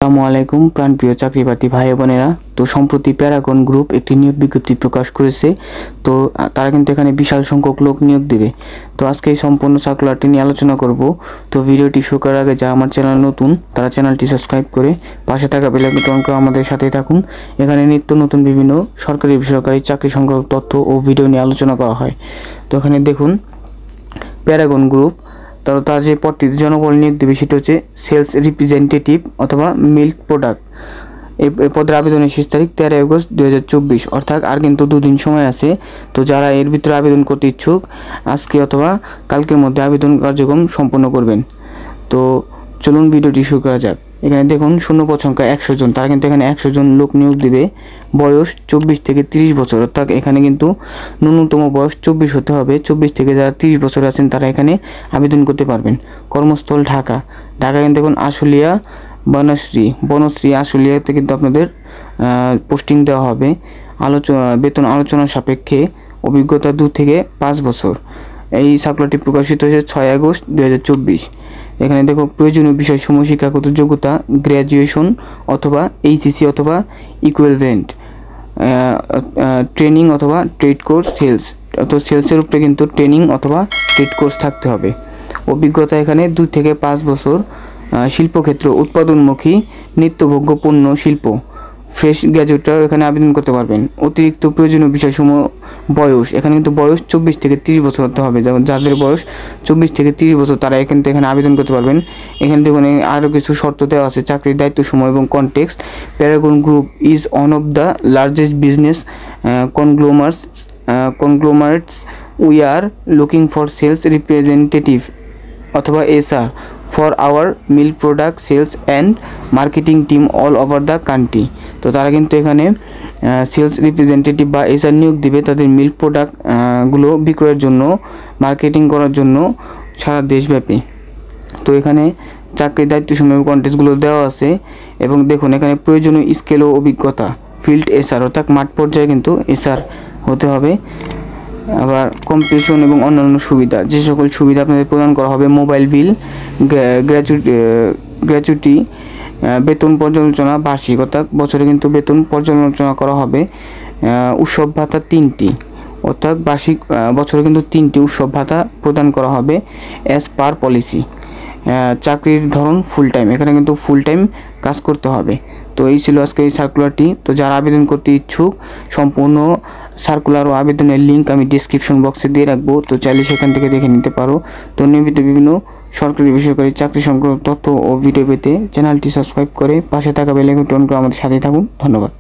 আসসালামু আলাইকুম প্রাণপ্রিয় চাকরিপ্রার্থী ভাই বোনেরা। তো সম্প্রতি প্যারাগন গ্রুপ একটি নিয়োগ বিজ্ঞপ্তি প্রকাশ করেছে। তো তারা কিন্তু এখানে বিশাল সংখ্যক লোক নিয়োগ দেবে। তো আজকে এই সম্পূর্ণ সার্কুলারটি নিয়ে আলোচনা করব। তো ভিডিওটি শুরু করার আগে যারা আমার চ্যানেল নতুন তারা চ্যানেলটি সাবস্ক্রাইব করে পাশে থাকা বেল আইকনটি অন করে আমাদের সাথেই থাকুন। এখানে নিত্য নতুন বিভিন্ন সরকারি বেসরকারি চাকরি সংক্রান্ত তথ্য ও ভিডিও নিয়ে আলোচনা করা হয়। তো এখানে দেখুন প্যারাগন গ্রুপ তার যে পদটিতে জনবল নিয়োগ দেবে সেটা হচ্ছে সেলস রিপ্রেজেন্টেটিভ অথবা মিল্ক প্রোডাক্ট। এই পদের আবেদনের শেষ তারিখ 13 আগস্ট 2024, অর্থাৎ আর কিন্তু দুদিন সময় আছে। তো যারা এর ভিতরে আবেদন করতে ইচ্ছুক আজকে অথবা কালকের মধ্যে আবেদন কার্যক্রম সম্পন্ন করবেন। তো চলুন ভিডিওটি শুরু করা যাক। এখানে দেখুন শূন্যপদ সংখ্যা 100 জন, তারা কিন্তু এখানে 100 জন লোক নিয়োগ দেবে। বয়স 24 থেকে 30 বছর, অর্থাৎ এখানে কিন্তু ন্যূনতম বয়স 24 হতে হবে। 24 থেকে যারা 30 বছর আছেন তারা এখানে আবেদন করতে পারবেন। কর্মস্থল ঢাকা কিন্তু দেখুন আশুলিয়া বনশ্রী আশুলিয়াতে কিন্তু আপনাদের পোস্টিং দেওয়া হবে। বেতন আলোচনা সাপেক্ষে, অভিজ্ঞতা 2 থেকে 5 বছর। এই সার্কুলারটি প্রকাশিত হয়েছে 6 আগস্ট 2024। এখানে দেখো প্রয়োজনীয় বিষয়সমূহ শিক্ষাগত যোগ্যতা গ্র্যাজুয়েশন অথবা এইচএসসি অথবা ইকুইভ্যালেন্ট, ট্রেনিং অথবা ট্রেড কোর্স সেলস, তো সেলসের উপরে কিন্তু ট্রেনিং অথবা ট্রেড কোর্স থাকতে হবে। অভিজ্ঞতা এখানে 2 থেকে 5 বছর। শিল্পক্ষেত্র উৎপাদনমুখী নিত্যভোগ্য পণ্য শিল্প, ফ্রেশ গ্র্যাজুয়েটরাও এখানে আবেদন করতে পারবেন। অতিরিক্ত প্রয়োজনীয় বিষয়সমূহ বয়স, এখানে কিন্তু বয়স 24 থেকে 30 বছর হতে হবে। যেমন যাদের বয়স 24 থেকে 30 বছর তারা কিন্তু এখানে আবেদন করতে পারবেন। এখানে দেখুন আরও কিছু শর্ত দেওয়া আছে। চাকরির দায়িত্ব সময় এবং context. Paragon group is one of the largest business conglomerates. We are looking for sales representative অথবা SR for our milk product sales and marketing team all over the country. তো তারা কিন্তু এখানে সেলস রিপ্রেজেন্টেটিভ বা SR নিয়োগ দিবে তাদের milk product গুলো বিক্রয়ের জন্য, মার্কেটিং করার জন্য সারা দেশব্যাপী। তো এখানে চাকরির দায়িত্ব সময় কন্টেস্টগুলো দেওয়া আছে। এবং দেখুন এখানে প্রয়োজনীয় স্কেল ও অভিজ্ঞতা, ফিল্ড এসআর অর্থাৎ মাঠ পর্যায়ে কিন্তু এসআর হতে হবে। আবার কম্পিটিশন এবং অন্যান্য সুবিধা, যে সকল সুবিধা আপনাদের প্রদান করা হবে: মোবাইল বিল, গ্র্যাচুইটি, বেতন পর্যালোচনা বার্ষিক, অর্থাৎ বছরে কিন্তু বেতন পর্যালোচনা করা হবে। উৎসব ভাতা 3টি, অর্থাৎ বার্ষিক বছরে কিন্তু 3টি উৎসব ভাতা প্রদান করা হবে অ্যাজ পার পলিসি। চাকরির ধরন ফুল টাইম, এখানে কিন্তু ফুল টাইম কাজ করতে হবে। তো এই ছিল আজকে এই সার্কুলারটি। তো যারা আবেদন করতে ইচ্ছুক সম্পূর্ণ সার্কুলার ও আবেদনের লিঙ্ক আমি ডিসক্রিপশন বক্সে দিয়ে রাখবো, তো চাইলে সেখান থেকে দেখে নিতে পারো। তো নিয়মিত বিভিন্ন সরকারি বেসরকারি চাকরি সংক্রান্ত তথ্য ও ভিডিও পেতে চ্যানেলটি সাবস্ক্রাইব করে পাশে থাকা বেল আইকনটি অন করে আমাদের সাথে থাকুন। ধন্যবাদ।